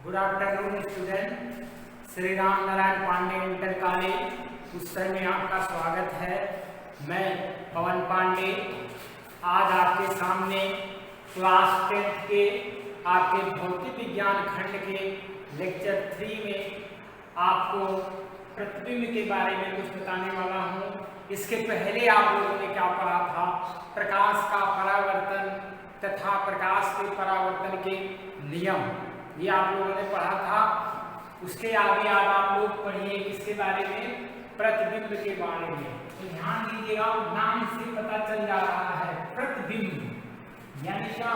Good afternoon student. Shri Ram Narayan Pandey inter college उत्सव में आपका स्वागत है। मैं पवन पांडे आज आपके सामने क्लास 10 के आपके भौतिक विज्ञान खंड के लेक्चर 3 में आपको प्रतिबिंब के बारे में कुछ बताने वाला हूँ। इसके पहले आप लोगों ने क्या पढ़ा था? प्रकाश का परावर्तन तथा प्रकाश के परावर्तन के नियम, ये आप लोगों ने पढ़ा था। उसके आगे आज आप लोग पढ़िए किसके बारे में? प्रतिबिंब के बारे में। तो ध्यान दीजिएगा, नाम से पता चल जा रहा है प्रतिबिंब यानी क्या?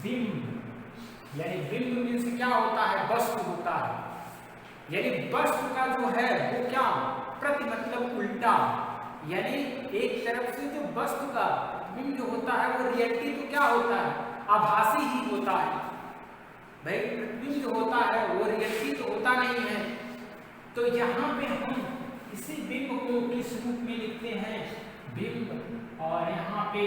बिंब यानी बिंब मीन्स क्या होता है? वस्तु होता है। यानी वस्तु का जो है वो क्या? प्रति मतलब उल्टा, यानी एक तरफ से जो वस्तु का बिंब जो होता है वो रियलिटी तो क्या होता है? आभासी ही होता है। भाई प्रतिबिंब जो होता है वो रियलिटी तो होता नहीं है। तो यहाँ पे हम इसी बिंब को किस रूप में लिखते हैं? बिंब, और यहाँ पे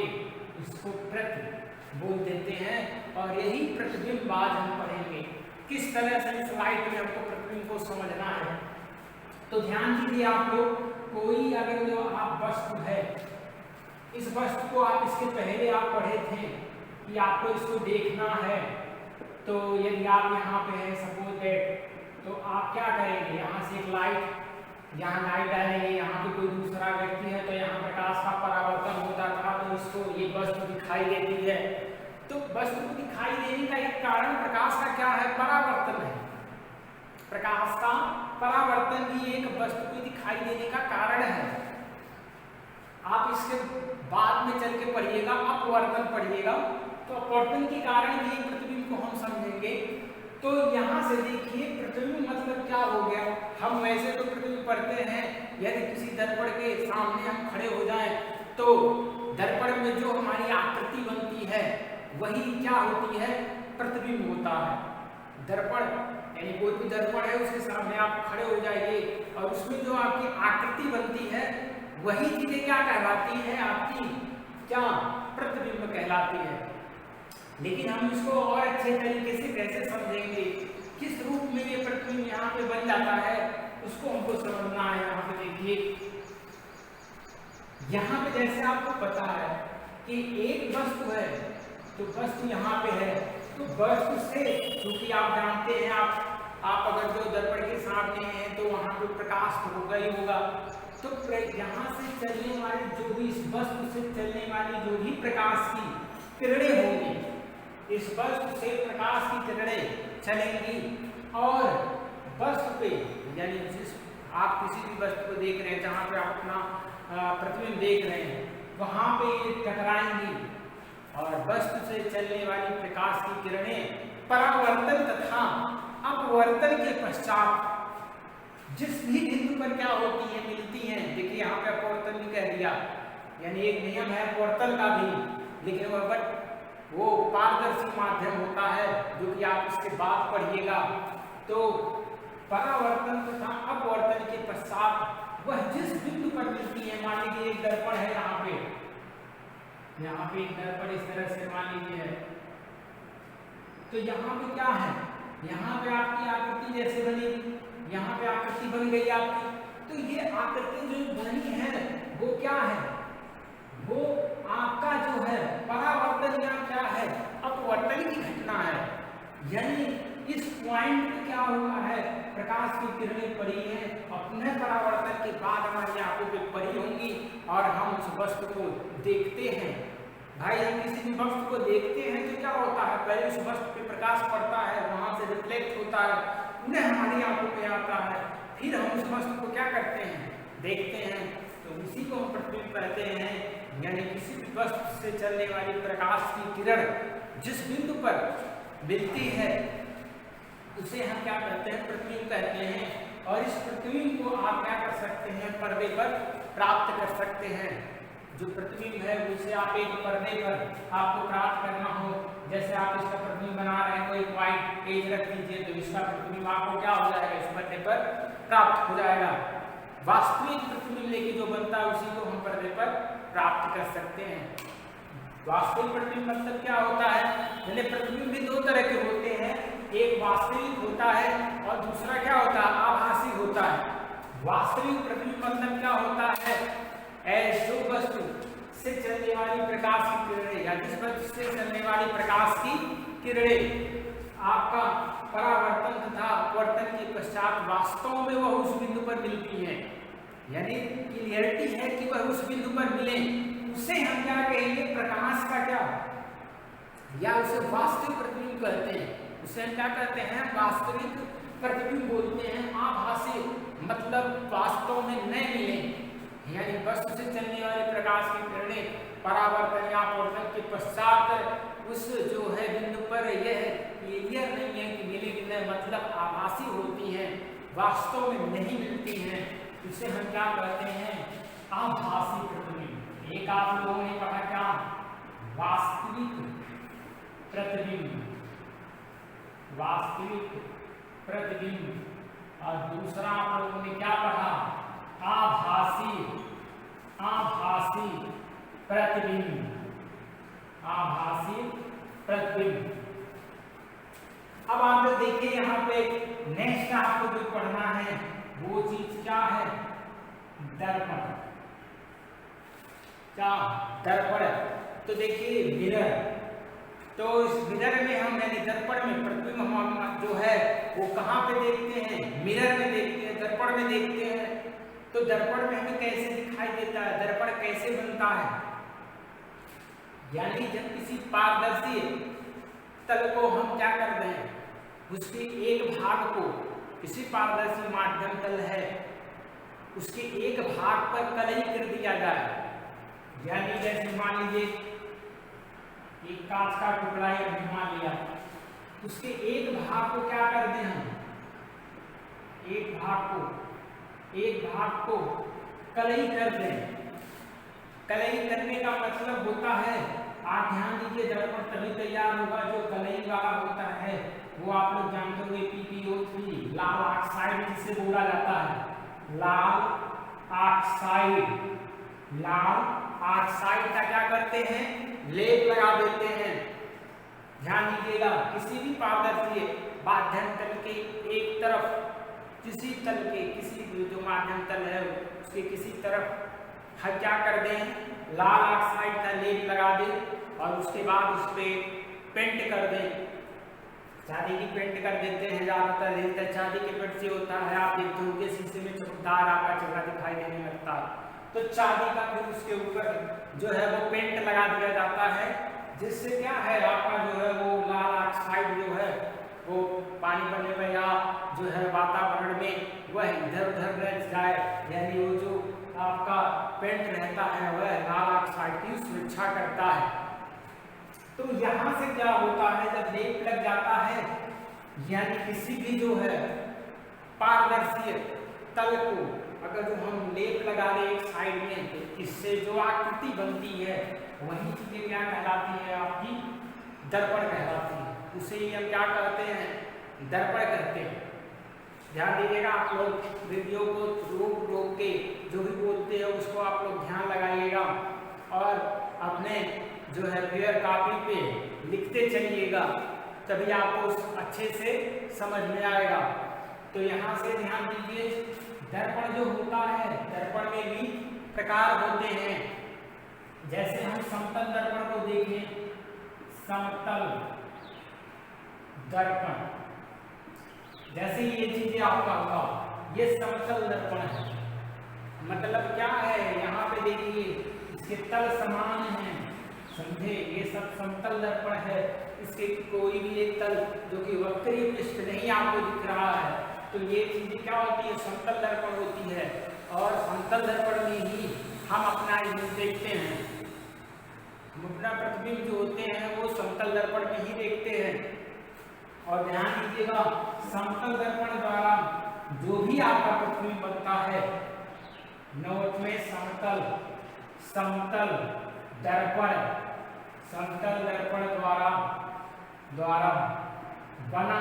इसको प्रति बोल देते हैं। और यही प्रतिबिंब आज हम पढ़ेंगे किस तरह से स्लाइड में हमको प्रतिबिंब को समझना है। तो ध्यान दीजिए आप लोग, कोई अगर जो आप वस्तु है, इस वस्तु को आप इसके पहले आप पढ़े थे कि आपको इसको देखना है। तो यदि आप यहाँ पे है सपोज दैट, तो आप क्या करेंगे? यहाँ से एक लाइट, यहाँ लाइट डालेंगे, यहाँ पे कोई दूसरा व्यक्ति है तो यहाँ प्रकाश का परावर्तन होता था तो इसको ये वस्तु दिखाई देती है। तो वस्तु को दिखाई देने का एक कारण प्रकाश का क्या है? परावर्तन है। प्रकाश का परावर्तन भी एक वस्तु को दिखाई देने का कारण है। आप इसके बाद में चल के पढ़िएगा, अपवर्तन पढ़िएगा, तो अपवर्तन के कारण भी प्रतिबिंब को हम समझेंगे। तो यहाँ से देखिए प्रतिबिंब मतलब क्या हो गया? हम वैसे तो प्रतिबिंब पढ़ते हैं, यदि किसी दर्पण के सामने हम खड़े हो जाएं तो दर्पण में जो हमारी आकृति बनती है वही क्या होती है? प्रतिबिंब होता है। दर्पण यानी कोई भी दर्पण है उसके सामने आप खड़े हो जाइए और उसमें जो आपकी आकृति बनती है वही चीजें क्या कहलाती है? आपकी क्या? प्रतिबिंब कहलाती है। लेकिन हम इसको और अच्छे तरीके से कैसे समझेंगे? किस रूप में ये प्रतिबिंब यहाँ पे बन जाता है उसको हमको समझना है। यहाँ पे देखिए, यहाँ पे जैसे आपको पता है कि एक वस्तु है, तो वस्तु यहाँ पे है, तो वस्तु से क्योंकि आप जानते हैं आप अगर जो दर्पण के सामने हैं तो वहाँ पे प्रकाश तो होगा ही होगा। तो यहाँ से चलने वाली जो भी, इस वस्तु से चलने वाली जो भी प्रकाश की किरणें होंगी, इस वस्तु से प्रकाश की किरणें चलेंगी और वस्तु पे, यानी जिस आप किसी भी वस्तु को देख रहे हैं, जहाँ पे आप अपना प्रतिबिंब देख रहे हैं, वहाँ पे ये टकराएंगी और वस्तु से चलने वाली प्रकाश की किरणें परावर्तन तथा अपवर्तन के पश्चात जिस भी बिंदु पर क्या होती है? मिलती हैं। देखिए यहाँ पे अपवर्तन भी कह दिया, यानी एक नियम है अपवर्तन का भी, लेकिन वो पारदर्शी माध्यम होता है जो कि आप इसके बाद पढ़िएगा। तो परावर्तन तथा अपवर्तन के पश्चात वह जिस बिंदु पर मिलती है, मान लीजिए एक दर्पण है यहाँ पे एक दर्पण इस तरह से मान लीजिए है, तो यहाँ पे क्या है? यहाँ पे आपकी आकृति जैसे बनेगी, यहाँ पे आकृति बन गई आपकी। तो ये आकृति जो बनी है वो क्या है? वो आपका जो है परावर्तन या क्या है? अपवर्तन की घटना है। यानी इस पॉइंट पे क्या हुआ है? प्रकाश की किरणें पड़ी हैं, अपने परावर्तन के बाद हमारी आंखों पे पड़ी होंगी और हम उस वस्तु को देखते हैं। भाई हम किसी भी वस्तु को देखते हैं तो क्या होता है? पहले उस वस्तु पे प्रकाश पड़ता है, वहां से रिफ्लेक्ट होता है, उन्हें हमारी आंखों पे आता है, फिर हम उस वस्तु को क्या करते हैं? देखते हैं। तो उसी को हम प्रतिबिंब कहते हैं। यानी किसी भी वस्तु से चलने वाली प्रकाश की किरण जिस बिंदु पर मिलती है उसे हम क्या कहते हैं? प्रतिबिंब कहते हैं। और इस प्रतिबिंब को आप क्या कर सकते हैं? पर्दे पर प्राप्त कर सकते हैं। जो प्रतिबिंब है उसे आप एक पर्दे पर आपको प्राप्त करना हो, जैसे आप इसका प्रतिबिंब बना रहे हैं, कोई एक व्हाइट पेज रख दीजिए तो इसका प्रतिबिंब आपको क्या हो जाएगा? इस पर्दे पर प्राप्त हो जाएगा। वास्तविक प्रतिबिंब लेके जो बनता है उसी को हम पर्दे पर प्राप्त कर सकते हैं। वास्तविक प्रतिबिंब मतलब क्या होता है? प्रतिबिंब भी दो तरह के होते हैं, एक वास्तविक होता है और दूसरा क्या होता है, आभासी होता है। वास्तविक प्रतिबिंब मतलब क्या होता है, जो वस्तु से चलने वाली प्रकाश की किरणें या जिस वस्तु से चलने वाली प्रकाश की किरणें आपका परावर्तन तथा अपवर्तन के पश्चात वास्तव में वह उस बिंदु पर मिलती है, यानी क्लियरिटी है कि वह उस बिंदु पर मिले, उसे हम क्या कहेंगे, प्रकाश का क्या, या उसे वास्तविक प्रतिबिंब कहते हैं। उसे हम क्या कहते हैं, वास्तविक प्रतिबिंब बोलते हैं। आभासी मतलब वास्तव में न मिले, यानी वस्तु से चलने वाले प्रकाश की किरणें परावर्तन या अपवर्तन के पश्चात उस जो है बिंदु पर यह क्लियर नहीं है कि मिले कि नहीं, मतलब आभासी होती हैं, वास्तव में नहीं मिलती हैं, इसे हम क्या कहते हैं, आभासी प्रतिबिंब। एक आप लोगों ने पढ़ा क्या, वास्तविक प्रतिबिंब, वास्तविक प्रतिबिंब, और दूसरा आप लोगों ने क्या पढ़ा, आभासी, आभासी प्रतिबिंब, आभासी प्रतिबिंब। अब आप लोग देखिए यहाँ पे नेक्स्ट आपको जो पढ़ना है वो चीज क्या है, दर्पण। क्या, दर्पण। तो देखिए मिरर, तो इस मिरर में हम यानी दर्पण में प्रतिबिंब हम जो है वो कहाँ पे देखते हैं, मिरर में देखते हैं, दर्पण में देखते हैं। तो दर्पण में हमें कैसे दिखाई देता है, दर्पण कैसे बनता है, यानी जब किसी पारदर्शी तल को हम क्या करते हैं, उसके एक भाग को, किसी पारदर्शी माध्यम तल है उसके एक भाग पर कलई कर दिया जाए, यानी जैसे मान लीजिए एक कांच का टुकड़ा या मान लिया, उसके एक भाग को क्या कर दें हम, एक भाग को कलई कर दें। कलई करने का मतलब होता है, आप ध्यान दीजिए, दर्पण तभी तैयार होगा जो कलई वाला होता है, वो आप लोग जानते होंगे PPO3 लाल ऑक्साइड जिसे बोला जाता है, लाल ऑक्साइड। लाल ऑक्साइड का क्या करते हैं, लेप लगा देते हैं। ध्यान दीजिएगा, किसी भी पारदर्शी माध्यम तल के एक तरफ, किसी तल के, किसी जो माध्यम तल है उसके किसी तरफ हम क्या कर दें, लाल ऑक्साइड का लेप लगा दें और उसके बाद उस पर पेंट कर दें। चांदी की पेंट कर देते हैं ज़्यादातर, चांदी के पेंट से होता है, आप देखते होंगे शीशे में चमकदार आपका चेहरा दिखाई देने लगता है, तो चांदी का फिर उसके ऊपर जो है वो पेंट लगा दिया जाता है, जिससे क्या है आपका जो है वो लाल ऑक्साइड जो है वो पानी पड़ने में या जो है वातावरण में वह इधर उधर न जाए, यानी वो जो आपका पेंट रहता है वह लाल ऑक्साइड की सुरक्षा करता है। तो यहाँ से क्या होता है, जब लेप लग जाता है, यानी किसी भी जो है पारदर्शी तल को अगर जो हम लेप लगा दें एक साइड में, तो इससे जो आकृति बनती है वही चीजें क्या कहलाती है, आपकी दर्पण कहलाती है। उसे ही हम क्या कहते हैं, दर्पण कहते हैं। ध्यान दीजिएगा, आप लोग वीडियो को रोक रोक के जो भी बोलते हैं उसको आप लोग ध्यान लगाइएगा और अपने जो है फेयर कॉपी पे लिखते चलिएगा, तभी आपको अच्छे से समझ में आएगा। तो यहाँ से ध्यान दीजिए, दर्पण जो होता है, दर्पण में भी प्रकार होते हैं। जैसे हम समतल दर्पण को देखें, समतल दर्पण, जैसे ये चीजें आपका होगा, ये समतल दर्पण है। मतलब क्या है, यहाँ पे देखिए इसके तल समान हैं, समझे, ये सब समतल दर्पण है। इसके कोई भी एक तल जो कि वक्रीय पृष्ठ नहीं आपको दिख रहा है, तो ये चीजें क्या होती है, समतल दर्पण होती है। और समतल दर्पण में ही हम अपना इमेज देखते हैं, हम अपना प्रतिबिंब जो होते हैं वो समतल दर्पण में ही देखते हैं। और ध्यान दीजिएगा, समतल दर्पण द्वारा जो भी आपका प्रतिबिंब बनता है, नोट में समतल दर्पण, समतल दर्पण द्वारा बना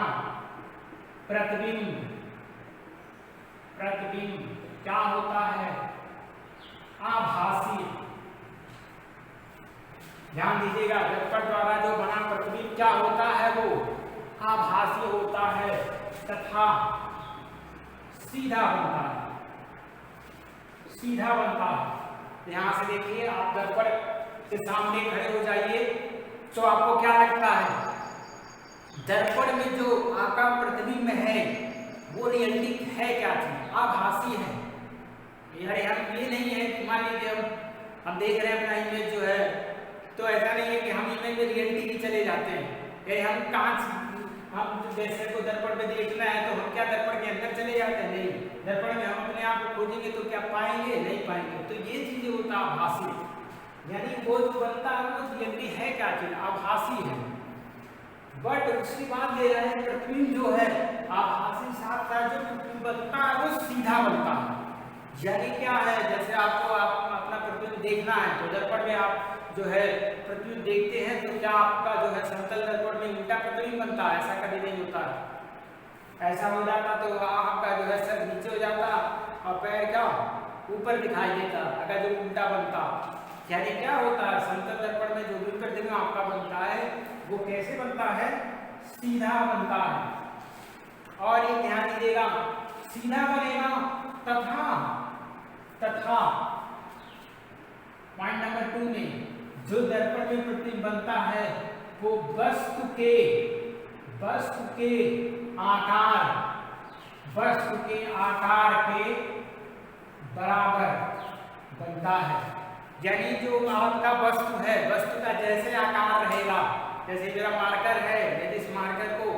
प्रतिबिंब क्या होता है, आभासी। ध्यान दीजिएगा, दर्पण द्वारा जो बना प्रतिबिंब क्या होता है, वो आभासी होता है तथा सीधा बनता है, सीधा बनता है। ध्यान से देखिए, आप दर्पण के सामने खड़े हो जाइए तो आपको क्या लगता है, दर्पण में जो आपका प्रतिबिंब है वो रियलिटी है क्या चीज, आभासी है। यानी हम ये नहीं है कि मान लीजिए हम देख रहे हैं अपना इमेज जो है, तो ऐसा नहीं है कि हम इमेज में रियलिटी की चले जाते हैं। यानी हम कांच, हम जैसे को दर्पण में देखना है तो हम क्या दर्पण के अंदर चले जाते हैं, नहीं, दर्पण में हम अपने आप को खोजेंगे तो क्या पाएंगे, नहीं पाएंगे। तो ये चीजें होता है आभासी, यानी वो जो बनता है वो रियलिटी है क्या चीज, आभासी है। बट उसकी बात ले रहे हैं प्रतिबिंब जो है आभासी, साथ साथ जो प्रतिबिंब बनता है वो सीधा बनता है। यानी क्या है, जैसे आपको अपना प्रतिबिंब देखना है तो दर्पण में आप जो है प्रतिबिंब देखते हैं तो क्या आपका जो है समतल दर्पण में उल्टा प्रतिबिंब बनता है, ऐसा कभी नहीं होता है। ऐसा हो जाता तो आपका जो है सर नीचे हो जाता और पैर क्या ऊपर दिखाई देता अगर जो उल्टा बनता। यानी क्या होता है, समतल दर्पण में जो भी प्रतिबिंब आपका बनता है वो कैसे बनता है, सीधा बनता है। और ये ध्यान दीजिएगा, सीधा बनेगा तथा पॉइंट नंबर 2 में जो दर्पण में प्रतिबिंब बनता है वो वस्तु के आकार के बराबर बनता है। यानी जो आपका वस्तु है, वस्तु का जैसे आकार रहेगा, जैसे मेरा मार्कर है, यदि इस मार्कर को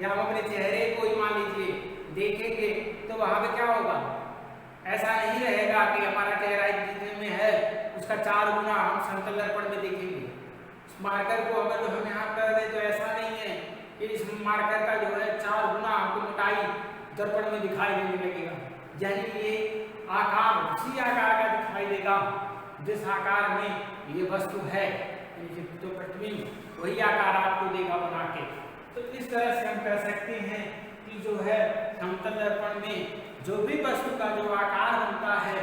या हम अपने चेहरे को ही मान लीजिए देखेंगे तो वहां पे क्या होगा, ऐसा नहीं रहेगा कि हमारा चेहरा जितने में है उसका 4 गुना हम समतल दर्पण में देखेंगे। इस मार्कर को अगर हम यहाँ कर दे तो ऐसा नहीं है कि इस मार्कर का जो है 4 गुना हमको मोटाई दर्पण में दिखाई देने लगेगा। यानी ये आकार उसी आकार का दिखाई देगा जिस आकार में ये वस्तु है, तो प्रतिबिंब वही आकार आपको देगा बना के। तो इस तरह से हम कह सकते हैं कि जो है समतल दर्पण में जो भी वस्तु का जो आकार बनता है,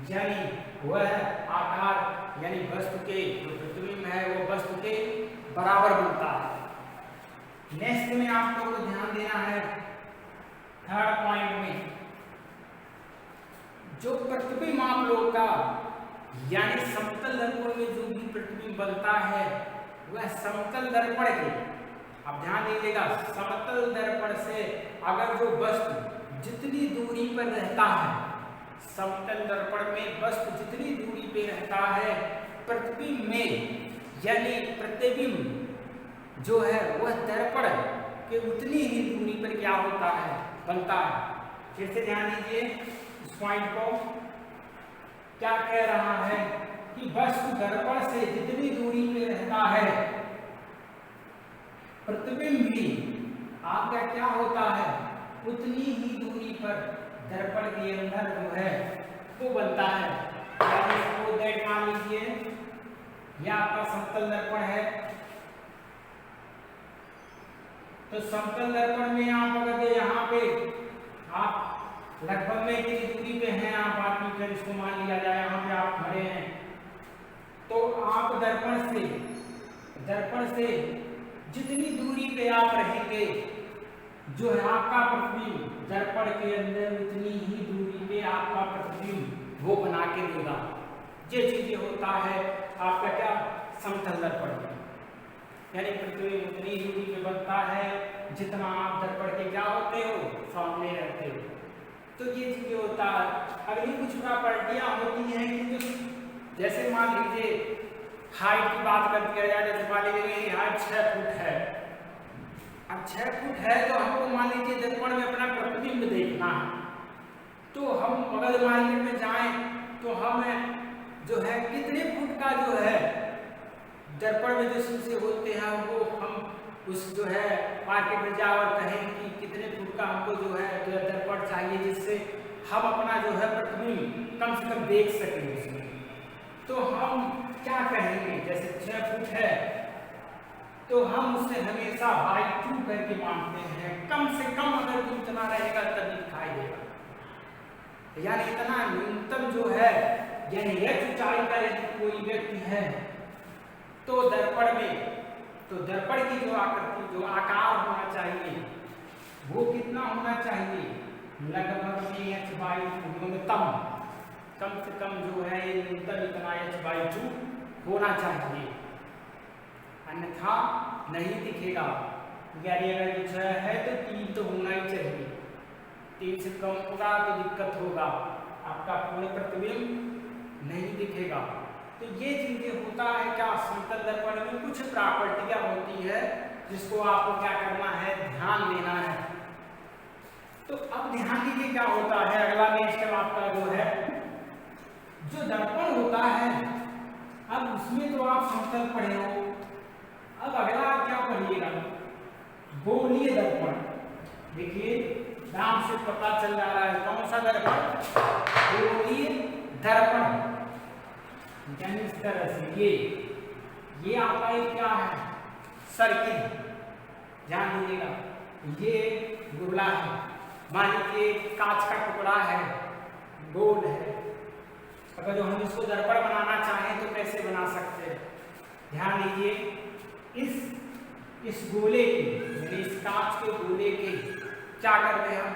यानी वह आकार यानी वस्तु के जो प्रतिबिंब है वो वस्तु के बराबर बनता है। नेक्स्ट में आप लोगों को ध्यान देना है थर्ड पॉइंट में, जो प्रतिबिंब आप लोग का यानी समतल दर्पण में जो भी प्रतिबिंब बनता है वह समतल दर्पण के, आप ध्यान दीजिएगा, समतल दर्पण से अगर जो वस्तु जितनी दूरी पर रहता है, समतल दर्पण में वस्तु जितनी दूरी पे रहता है प्रतिबिंब में, यानी प्रतिबिंब जो है वह दर्पण के उतनी ही दूरी पर क्या होता है, बनता है। फिर से ध्यान दीजिए इस पॉइंट को, क्या कह रहा है कि वस्तु दर्पण से जितनी दूरी पे रहता है प्रतिबिंब भी आपका क्या होता है उतनी ही दूरी पर दर्पण के अंदर जो है वो बनता है। मान लीजिए यह आपका समतल दर्पण है, तो समतल दर्पण में आप अगर यहाँ पे आप लगभग में कितनी दूरी पे हैं, आप आदमी का इसको मान लिया जाए यहाँ पे आप खड़े हैं, तो आप दर्पण से जितनी दूरी पे आप रहेंगे जो है आपका प्रतिबिंब दर्पण के अंदर उतनी ही दूरी पे आपका प्रतिबिंब वो बना के देगा। ये चीजें होता है आपका क्या समतल दर्पण में, यानी प्रतिबिंब उतनी ही दूरी पे बनता है जितना आप दर्पण के क्या होते हो, सामने रहते हो। तो ये चीजें होता है। अगली कुछ प्रॉपर्टियां होती हैं कि जो जैसे मान लीजिए हाइट की बात कर दिया जाए, जैसे मान लीजिए मेरी हाइट 6 फुट है, अब 6 फुट है तो हमको मान लीजिए दर्पण में अपना प्रतिबिंब देखना है, तो हम अगर मार्केट में जाएं तो हमें जो है कितने फुट का जो है दर्पण में जो शीशे होते हैं वो हम उस जो है मार्केट में जाओ और कहें कि कितने फुट का हमको जो है दर्पण चाहिए जिससे हम अपना जो है प्रतिबिंब कम से कम देख सकें उसमें। तो हम क्या कहेंगे, जैसे 6 फुट है तो हम उसे हमेशा बाई 2 करके मानते हैं, कम से कम अगर इतना रहेगा तभी दिखाई देगा, यानी इतना न्यूनतम जो है, यानी यह ऊंचाई का यदि कोई व्यक्ति है तो दर्पण में तो दर्पण की जो आकृति, जो आकार होना चाहिए वो कितना होना चाहिए, लगभग में h/2 न्यूनतम, कम से कम जो है ये न्यूनतम इतना h/2 होना चाहिए, अन्यथा नहीं दिखेगा। यानी अगर 6 है तो 3 तो होना ही चाहिए, 3 से कम होगा तो दिक्कत होगा, आपका पूर्ण प्रतिबिंब नहीं दिखेगा। तो ये चीजें होता है क्या, समतल दर्पण में कुछ प्रॉपर्टियां होती है जिसको आपको क्या करना है, ध्यान देना है। तो अब ध्यान दीजिए क्या होता है, अगला नेक्स्ट आपका जो है जो दर्पण होता है, अब उसमें तो आप समतल पढ़े हो, अब अगला आप क्या पढ़िएगा, गोलीय दर्पण। देखिए नाम से पता चल जा रहा है कौन सा दर्पण, गोलीय दर्पण। यानी इस तरह से ये आपका एक क्या है, सर्किल, ध्यान दीजिएगा, ये गोला है, मान लीजिए कांच का टुकड़ा है, गोल है, अगर जो हम इसको दर्पण बनाना चाहें तो कैसे बना सकते हैं, ध्यान दीजिए, इस गोले के, यानी इस कांच के गोले के क्या करते हैं हम,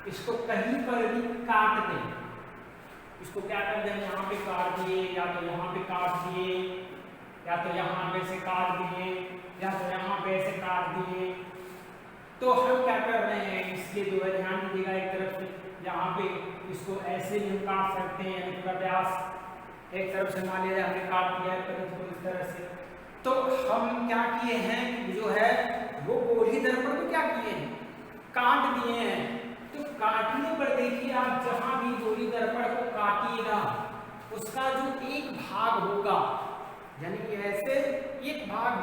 इसको कहीं पर भी काट दें, इसको क्या करते हैं, यहाँ पे काट दिए, या तो यहाँ पे काट दिए, या तो यहाँ पे से काट दिए, या तो यहाँ पे से काट दिए, तो हम क्या कर रहे हैं, इसके जो है ध्यान दीजिएगा, एक तरफ से यहाँ पे इसको ऐसे भी काट सकते हैं, यानी पूरा व्यास एक तरफ से मान लीजिए हमने काट दिया है तो इस तरह से, तो हम क्या किए हैं, जो है वो गोली दर्पण को क्या किए हैं, काट दिए हैं। तो काटने पर देखिए आप जहां भी गोली दर्पण को काटिएगा उसका जो एक भाग होगा, यानी कि ऐसे एक भाग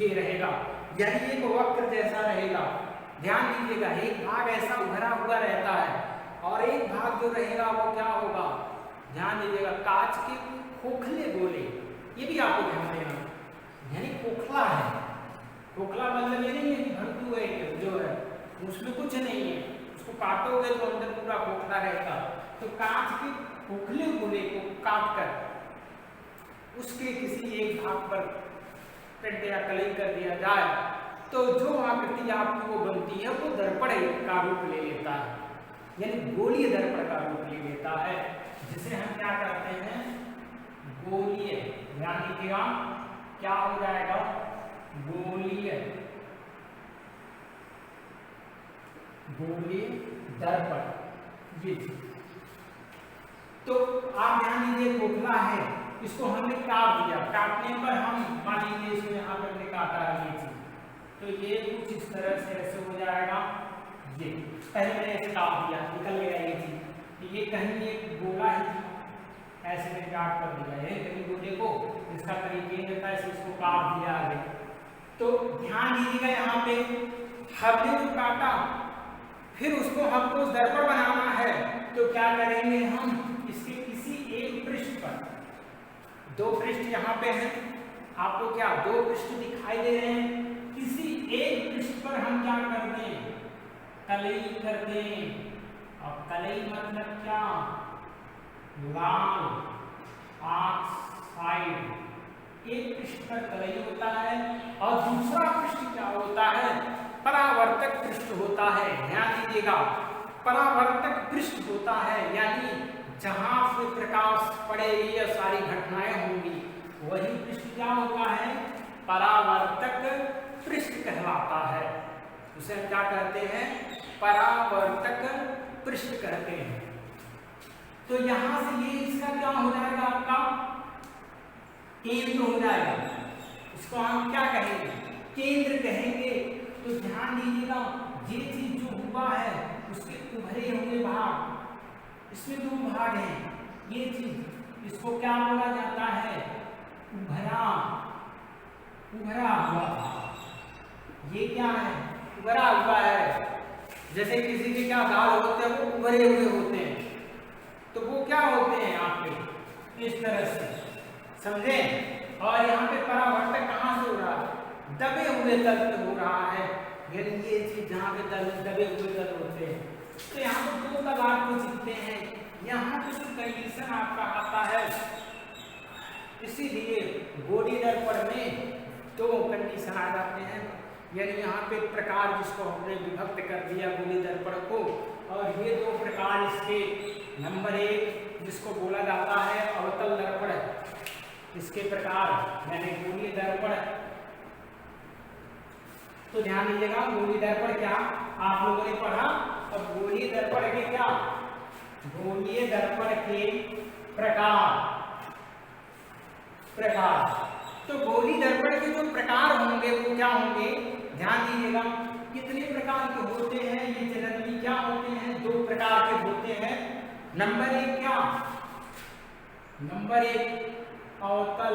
ये रहेगा, यानी एक वक्र जैसा रहेगा, ध्यान दीजिएगा, एक भाग ऐसा उभरा हुआ रहता है और एक भाग जो रहेगा वो क्या होगा, ध्यान दीजिएगा, कांच के खोखले गोले, ये भी आपको ध्यान देना, यानी खोखला है, खोखला मतलब ये नहीं है कि भरतू है जो है उसमें कुछ नहीं है, उसको काटोगे तो अंदर पूरा खोखला रहेगा। तो कांच के खोखले गोले को काट कर उसके किसी एक भाग पर पेंट या कलई कर दिया जाए तो जो आकृति आपकी वो बनती है वो दर्पण का रूप ले लेता है, यानी गोलीय दर्पण का रूप ले लेता है, जिसे हम क्या करते हैं, गोलीय, ध्यान दीजिएगा क्या हो जाएगा, गोलीय दर्पण। ये तो आप ध्यान दीजिए, खोखला है, इसको हमने काट दिया, काटने पर हम मान लीजिए इसको यहाँ पर हमने काटा है ये चीज, तो ये कुछ इस तरह से ऐसे हो जाएगा, ये पहले मैंने ऐसे काट दिया, निकल गया ये चीज, ये कहीं एक गोला ही ऐसे में काट कर दिया है, कहीं गोले को इसका तरीके रहता है, इसको काट दिया आगे। तो ध्यान दीजिएगा यहाँ पे हमने जो काटा फिर उसको हमको उस दर्पण बनाना है, तो क्या करेंगे हम, इसके किसी एक पृष्ठ पर, दो पृष्ठ यहाँ पे हैं, आपको क्या दो पृष्ठ दिखाई दे रहे हैं, किसी एक पृष्ठ पर हम क्या कर दें, कलई कर दें। अब कलई मतलब क्या, लाल ऑक्साइड, एक पृष्ठ पर कलई होता है और दूसरा पृष्ठ क्या होता है, परावर्तक पृष्ठ होता है, ध्यान दीजिएगा, परावर्तक पृष्ठ होता है, यानी जहां से प्रकाश पड़ेगी या सारी घटनाएं होंगी वही पृष्ठ क्या होता है, परावर्तक पृष्ठ कहलाता है, उसे हम क्या कहते हैं, परावर्तक पृष्ठ कहते हैं। तो यहां से ये इसका क्या हो जाएगा, आपका केंद्र हो जाएगा, इसको हम क्या कहेंगे, केंद्र कहेंगे। तो ध्यान दीजिएगा, ये चीज जो हुआ है उसके उभरे हुए भाग, इसमें दो भाग हैं, ये चीज इसको क्या बोला जाता है, उभरा हुआ, ये क्या है, उभरा हुआ है, जैसे किसी के क्या बाल होते हैं वो उभरे हुए होते हैं, तो वो क्या होते हैं आपके इस तरह से, समझे। और यहाँ पे परावर्तक कहाँ से हो रहा है, दबे हुए तल पे हो रहा है, यानी ये चीज जहाँ पे दबे हुए तल होते हैं। तो यहाँ पे दो तल आपको दिखते हैं, यहाँ पे जो कंडीशन आपका आता है, इसीलिए गोली दर्पण में दो कंडीशन आ जाते हैं, यानी यहाँ पे प्रकार जिसको हमने विभक्त कर दिया गोली दर्पण को, और ये दो प्रकार इसके, नंबर एक जिसको बोला जाता है अवतल दर्पण, इसके प्रकार यानी गोलीय दर्पण। तो ध्यान दीजिएगा गोलीय दर्पण क्या आप लोगों ने पढ़ा, और गोलीय दर्पण के क्या, गोलीय दर्पण के प्रकार। तो गोलीय दर्पण के जो प्रकार होंगे वो क्या होंगे, ध्यान दीजिएगा कितने प्रकार के होते हैं, ये जनरली क्या होते हैं, दो प्रकार के होते हैं। नंबर एक क्या, नंबर एक अवतल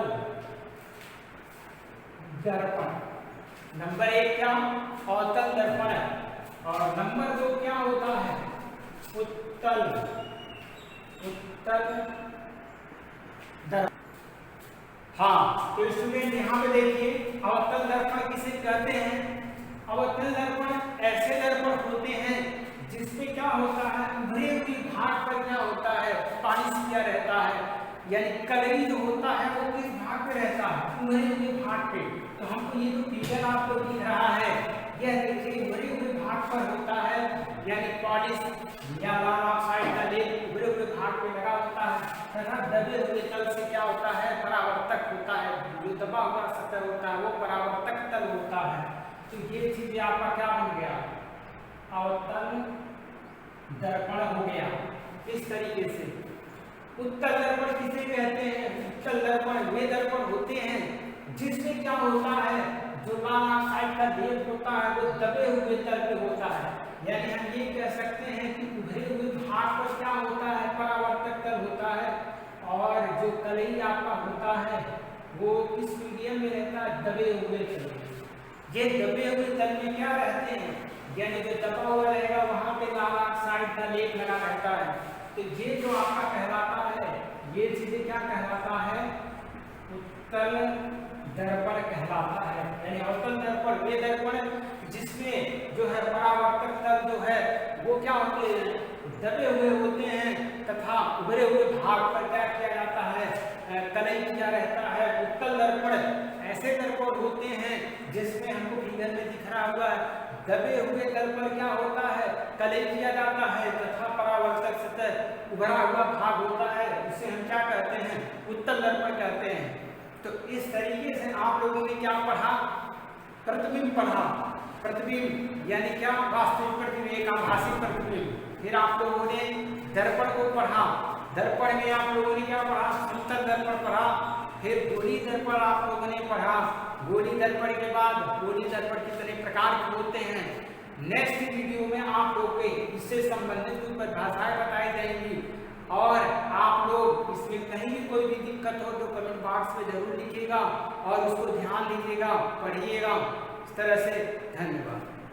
दर्पण, नंबर एक क्या अवतल दर्पण है, और नंबर दो क्या होता है उत्तल दर्पण। हाँ तो स्टूडेंट यहाँ पे देखिए अवतल दर्पण किसे कहते हैं, अवतल दर्पण ऐसे दर्पण होते हैं जिसमें क्या होता है, उभरे हुए भाग पर क्या होता है पानी सीधा रहता है, यानी कलरी जो होता है वो किस भाग पे रहता है, उभरे हुए भाग पे। तो हमको ये जो फिगर आपको दिख रहा है यह देखिए उभरे हुए भाग पर होता है, यानी पॉलिश या लाल ऑक्साइड का लेप उभरे हुए भाग पे लगा होता है, तथा दबे हुए तल से क्या होता है परावर्तक होता है, जो दबा हुआ सतह होता है वो परावर्तक तल होता है। तो ये चीज आपका क्या बन गया, अवतल दर्पण हो गया। इस तरीके से उत्तल दर्पण किसे कहते हैं, उत्तल दर्पण वे दर्पण होते हैं जिसमें क्या होता है, जो लाल ऑक्साइड का लेप होता है वो दबे हुए तल पे होता है, यानी हम ये कह सकते हैं कि उभरे हुए भाग पर क्या होता है परावर्तक तल होता है, और जो कलई आपका होता है वो किस मीडियम में रहता है, दबे हुए तल। ये दबे हुए तल में क्या रहते हैं, यानी जो दबा हुआ रहेगा वहां पे लाल ऑक्साइड का लेप लगा रहता है। तो ये जो आपका कहलाता है, ये चीजें क्या कहलाता है, उत्तल दर्पण कहलाता है। यानी अवतल दर्पण वे दर्पण जिसमें जो है परावर्तक तल जो है वो क्या होते हैं, दबे हुए होते हैं, तथा उभरे हुए भाग पर क्या किया जाता है, कलई किया रहता है। उत्तल दर्पण ऐसे दर्पण होते हैं जिसमें हमको फिगर में दिख रहा हुआ है, दबे हुए तल पर क्या होता है कलई किया जाता है, तथा परावर्तक सतह उभरा हुआ भाग होता है, उसे हम क्या कहते हैं, उत्तल दर्पण कहते हैं। तो इस तरीके से आप लोगों ने क्या पढ़ा, प्रतिबिंब पढ़ा, प्रतिबिंब यानी क्या वास्तविक प्रतिबिंब, एक आभासी प्रतिबिंब। फिर आप लोगों ने दर्पण को पढ़ा, दर्पण में आप लोगों ने क्या पढ़ा, समतल दर्पण पढ़ा। फिर गोलीय दर्पण आप लोगों ने पढ़ा, गोलीय दर्पण के बाद गोलीय दर्पण कितने प्रकार के होते हैं। नेक्स्ट वीडियो में आप लोग के इससे संबंधित कुछ परिभाषाएं बताई जाएंगी, और आप लोग इसमें कहीं भी कोई भी दिक्कत हो तो कमेंट बॉक्स में जरूर लिखिएगा और उसको ध्यान दीजिएगा, पढ़िएगा। इस तरह से धन्यवाद।